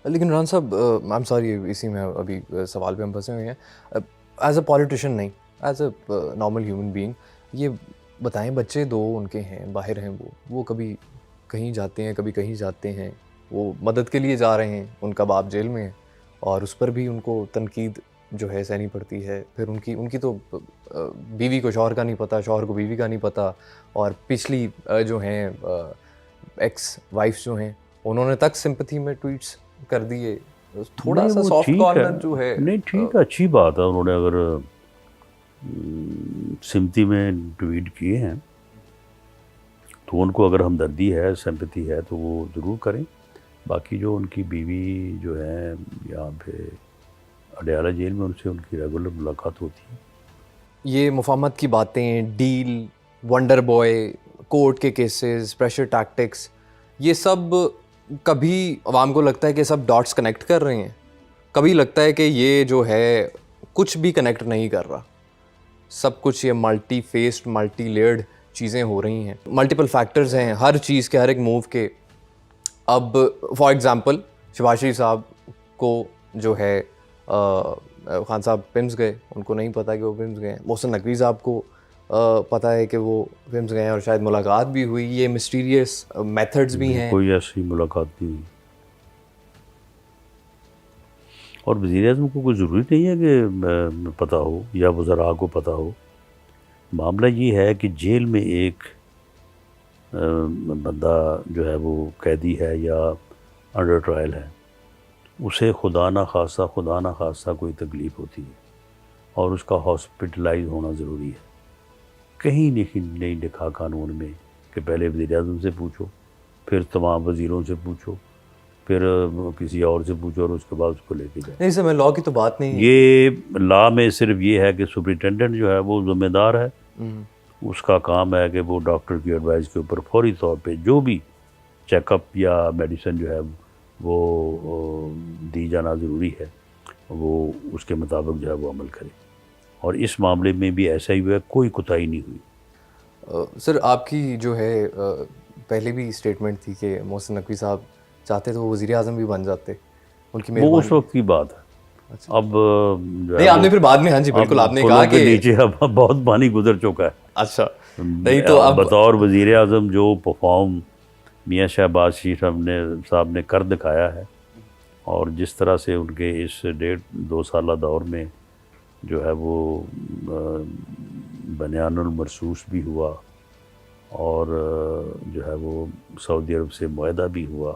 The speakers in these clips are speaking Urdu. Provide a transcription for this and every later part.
لیکن ران صاحب آئی ایم سوری اسی میں ابھی سوال پہ ہم پھنسے ہوئے ہیں. ایز اے پولیٹیشین نہیں، as a normal human being یہ بتائیں، بچے دو ان کے ہیں، باہر ہیں، وہ کبھی کہیں جاتے ہیں، کبھی کہیں جاتے ہیں، وہ مدد کے لیے جا رہے ہیں، ان کا باپ جیل میں ہے اور اس پر بھی ان کو تنقید جو ہے سہنی پڑتی ہے. پھر ان کی تو بیوی کو شوہر کا نہیں پتہ، شوہر کو بیوی کا نہیں پتہ، اور پچھلی جو ہیں ایکس وائف جو ہیں انہوں نے تک سمپتھی میں ٹویٹس کر دیے. تھوڑا نہیں سا وہ سافٹ ٹھیک ہے، کارنر جو ہے. نہیں ٹھیک ہے، اچھی بات ہے، انہوں نے اگر سمتی میں ٹویٹ کیے ہیں تو ان کو اگر ہمدردی ہے، سمپتی ہے تو وہ ضرور کریں. باقی جو ان کی بیوی جو ہیں یہاں پہ اڈیالہ جیل میں، ان سے ان کی ریگولر ملاقات ہوتی ہے. یہ مفاہمت کی باتیں، ڈیل، ونڈر بوائے، کورٹ کے کیسز، پریشر ٹیکٹکس، یہ سب کبھی عوام کو لگتا ہے کہ سب ڈاٹس کنیکٹ کر رہے ہیں، کبھی لگتا ہے کہ یہ جو ہے کچھ بھی کنیکٹ نہیں کر رہا، سب کچھ یہ ملٹی فیسڈ، ملٹی لیئرڈ چیزیں ہو رہی ہیں، ملٹیپل فیکٹرز ہیں ہر چیز کے، ہر ایک موو کے. اب فار ایگزامپل شہباز شریف صاحب کو جو ہے خان صاحب پمس گئے، ان کو نہیں پتہ کہ وہ پمس گئے ہیں. محسن نقوی صاحب کو پتہ ہے کہ وہ پمس گئے ہیں اور شاید ملاقات بھی ہوئی. یہ مسٹیریس میتھڈز بھی ہیں. کوئی ایسی ملاقات نہیں ہوئی، اور وزیر اعظم کو کوئی ضروری نہیں ہے کہ پتہ ہو یا وزراء کو پتہ ہو. معاملہ یہ ہے کہ جیل میں ایک بندہ جو ہے وہ قیدی ہے یا انڈر ٹرائل ہے، اسے خدا نخواستہ کوئی تکلیف ہوتی ہے اور اس کا ہاسپٹلائز ہونا ضروری ہے. کہیں نہیں لکھا قانون میں کہ پہلے وزیر اعظم سے پوچھو، پھر تمام وزیروں سے پوچھو، پھر کسی اور سے پوچھو اور اس کے بعد اس کو لے کے جاؤ. نہیں سر، میں لاء کی تو بات نہیں. یہ لا میں صرف یہ ہے کہ سپرنٹینڈنٹ جو ہے وہ ذمہ دار ہے، اس کا کام ہے کہ وہ ڈاکٹر کی ایڈوائز کے اوپر فوری طور پہ جو بھی چیک اپ یا میڈیسن جو ہے وہ دی جانا ضروری ہے، وہ اس کے مطابق جو ہے وہ عمل کرے. اور اس معاملے میں بھی ایسا ہی ہوا ہے، کوئی کوتاہی نہیں ہوئی. سر آپ کی جو ہے پہلے بھی اسٹیٹمنٹ تھی کہ محسن نقوی صاحب چاہتے تو وہ وزیر اعظم بھی بن جاتے، ان کی وہ اس مہربانی. وقت کی بات ہے. اب جو نہیں ہے آپ نے وہ پھر بعد میں، ہاں جی بالکل، آپ نے کہا پلوں کے کہ نیچے اب بہت پانی گزر چکا ہے. اچھا نہیں تو اب بطور وزیر اعظم جو پرفارم میاں شہباز شریف صاحب نے کر دکھایا ہے، اور جس طرح سے ان کے اس 1.5-2 سالہ دور میں جو ہے وہ بنیان المرصوص بھی ہوا اور جو ہے وہ سعودی عرب سے معاہدہ بھی ہوا،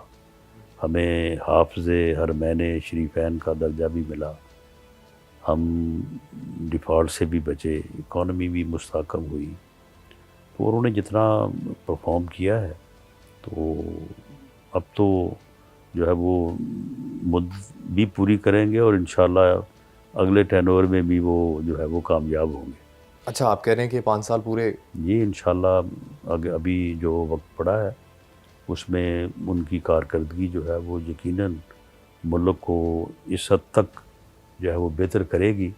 ہمیں حافظ حرمین شریفین کا درجہ بھی ملا، ہم ڈیفالٹ سے بھی بچے، اکانومی بھی مستحکم ہوئی. تو انہوں نے جتنا پرفارم کیا ہے تو اب تو جو ہے وہ مدت بھی پوری کریں گے اور انشاءاللہ اگلے ٹین اوور میں بھی وہ جو ہے وہ کامیاب ہوں گے. اچھا آپ کہہ رہے ہیں کہ 5 سال پورے؟ یہ انشاءاللہ ابھی جو وقت پڑا ہے اس میں ان کی کارکردگی جو ہے وہ یقیناً ملک کو اس حد تک جو ہے وہ بہتر کرے گی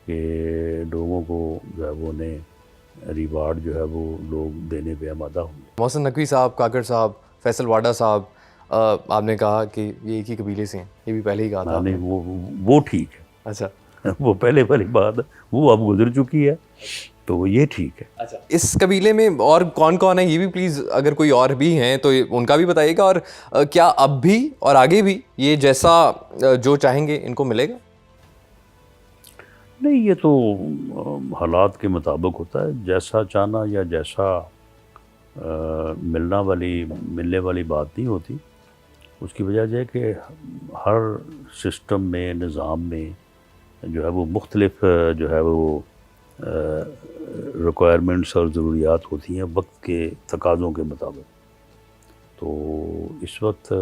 کہ لوگوں کو جو ہے وہ انہیں ریوارڈ جو ہے وہ لوگ دینے پہ آمادہ ہوں گے. محسن نقوی صاحب، کاکڑ صاحب، فیصل واڈا صاحب، آپ نے کہا کہ یہ ایک ہی قبیلے سے ہیں، یہ بھی پہلے ہی کہا تھا آپ نے. نہیں وہ ٹھیک ہے. اچھا وہ پہلے والی بات وہ اب گزر چکی ہے تو یہ ٹھیک ہے. اچھا اس قبیلے میں اور کون کون ہیں یہ بھی پلیز، اگر کوئی اور بھی ہیں تو ان کا بھی بتائیے گا. اور کیا اب بھی اور آگے بھی یہ جیسا جو چاہیں گے ان کو ملے گا؟ نہیں، یہ تو حالات کے مطابق ہوتا ہے، جیسا چاہنا یا جیسا ملنے والی بات نہیں ہوتی. اس کی وجہ یہ ہے کہ ہر سسٹم میں، نظام میں جو ہے وہ مختلف جو ہے وہ ریکوائرمنٹس اور ضروریات ہوتی ہیں وقت کے تقاضوں کے مطابق. تو اس وقت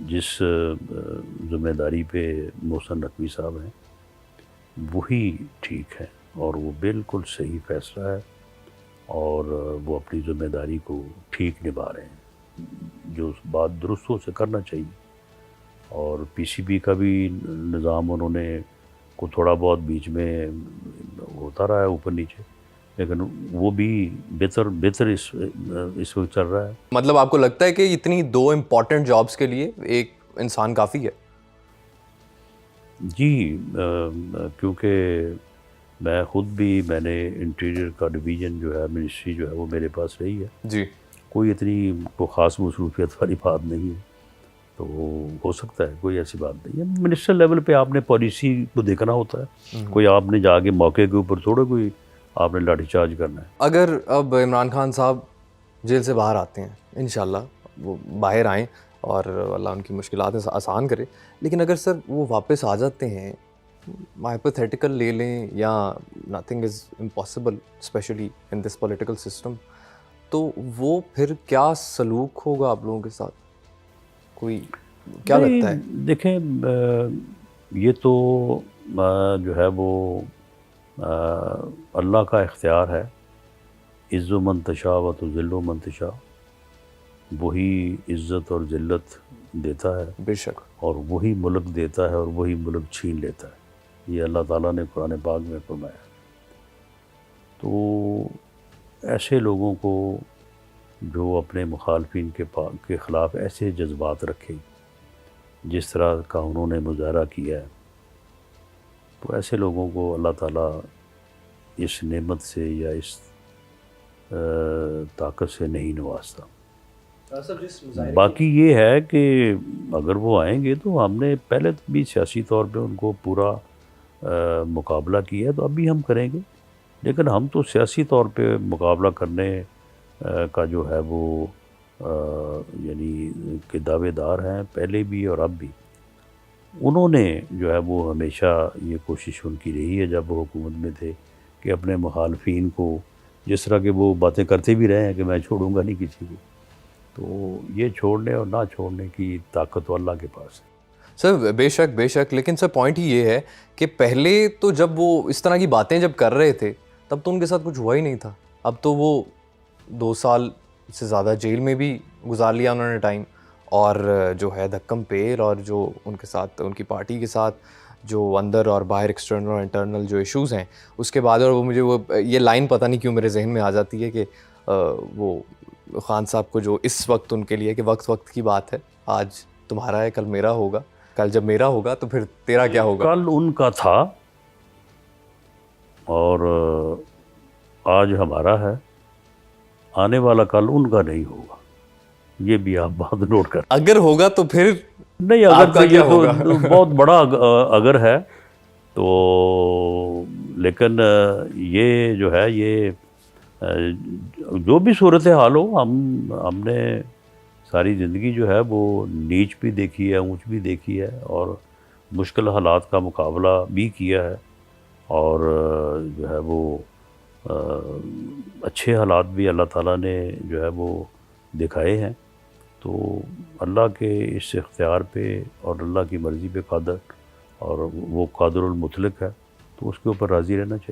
جس ذمہ داری پہ محسن نقوی صاحب ہیں وہی ٹھیک ہے اور وہ بالکل صحیح فیصلہ ہے اور وہ اپنی ذمہ داری کو ٹھیک نبھا رہے ہیں، جو بات درستوں سے کرنا چاہیے. اور پی سی بی کا بھی نظام انہوں نے کو تھوڑا بہت بیچ میں ہوتا رہا ہے اوپر نیچے، لیکن وہ بھی بہتر اس وقت چل رہا ہے. مطلب آپ کو لگتا ہے کہ اتنی 2 امپورٹنٹ جابس کے لیے ایک انسان کافی ہے؟ جی کیونکہ میں نے انٹیریئر کا ڈویژن جو ہے منسٹری جو ہے وہ میرے پاس رہی ہے. جی. کوئی اتنی خاص مصروفیت والی بات نہیں ہے، تو ہو سکتا ہے، کوئی ایسی بات نہیں ہے. منسٹر لیول پہ آپ نے پالیسی کو دیکھنا ہوتا ہے، کوئی آپ نے جا کے موقع کے اوپر تھوڑا کوئی آپ نے لاٹھی چارج کرنا ہے. اگر اب عمران خان صاحب جیل سے باہر آتے ہیں، انشاءاللہ وہ باہر آئیں اور اللہ ان کی مشکلات آسان کرے، لیکن اگر سر وہ واپس آ جاتے ہیں، ہائپوتھیٹیکل لے لیں یا nothing is impossible especially in this political system, تو وہ پھر کیا سلوک ہوگا آپ لوگوں کے ساتھ؟ کوئی کیا لگتا ہے؟ دیکھیں یہ تو جو ہے وہ اللہ کا اختیار ہے. عز و من تشاء و تذل و من تشاء، وہی عزت اور ذلت دیتا ہے، بے شک. اور وہی ملک دیتا ہے اور وہی ملک چھین لیتا ہے. یہ اللہ تعالیٰ نے قرآن پاک میں فرمایا. تو ایسے لوگوں کو جو اپنے مخالفین کے خلاف ایسے جذبات رکھیں جس طرح کا انہوں نے مظاہرہ کیا ہے، تو ایسے لوگوں کو اللہ تعالیٰ اس نعمت سے یا اس طاقت سے نہیں نوازتا. باقی یہ ہے کہ اگر وہ آئیں گے تو ہم نے پہلے بھی سیاسی طور پہ ان کو پورا مقابلہ کیا ہے، تو اب بھی ہم کریں گے. لیکن ہم تو سیاسی طور پہ مقابلہ کرنے کا جو ہے وہ یعنی کہ دعوے دار ہیں پہلے بھی اور اب بھی. انہوں نے جو ہے وہ ہمیشہ یہ کوشش ان کی رہی ہے جب وہ حکومت میں تھے کہ اپنے مخالفین کو، جس طرح کہ وہ باتیں کرتے بھی رہے ہیں کہ میں چھوڑوں گا نہیں کسی کو، تو یہ چھوڑنے اور نہ چھوڑنے کی طاقت تو اللہ کے پاس ہے. سر بے شک، لیکن سر پوائنٹ ہی یہ ہے کہ پہلے تو جب وہ اس طرح کی باتیں جب کر رہے تھے تب تو ان کے ساتھ کچھ ہوا ہی نہیں تھا. اب تو وہ 2 سال سے زیادہ جیل میں بھی گزار لیا انہوں نے ٹائم، اور جو ہے دھکم پیر اور جو ان کے ساتھ ان کی پارٹی کے ساتھ جو اندر اور باہر ایکسٹرنل اور انٹرنل جو ایشوز ہیں اس کے بعد، اور وہ مجھے وہ یہ لائن پتہ نہیں کیوں میرے ذہن میں آ جاتی ہے کہ وہ خان صاحب کو جو اس وقت ان کے لیے کہ وقت کی بات ہے، آج تمہارا ہے کل میرا ہوگا، کل جب میرا ہوگا تو پھر تیرا کیا ہوگا. کل ان کا تھا اور آج ہمارا ہے، آنے والا کل ان کا نہیں ہوگا. یہ بھی آپ بات نوٹ کر. اگر ہوگا تو پھر نہیں، اگر تو یہ تو بہت بڑا اگر ہے تو، لیکن یہ جو ہے یہ جو بھی صورت حال ہو، ہم نے ساری زندگی جو ہے وہ نیچ بھی دیکھی ہے، اونچ بھی دیکھی ہے، اور مشکل حالات کا مقابلہ بھی کیا ہے، اور جو ہے وہ اچھے حالات بھی اللہ تعالیٰ نے جو ہے وہ دکھائے ہیں. تو اللہ کے اس اختیار پہ اور اللہ کی مرضی پہ قادر، اور وہ قادر المطلق ہے، تو اس کے اوپر راضی رہنا چاہیے.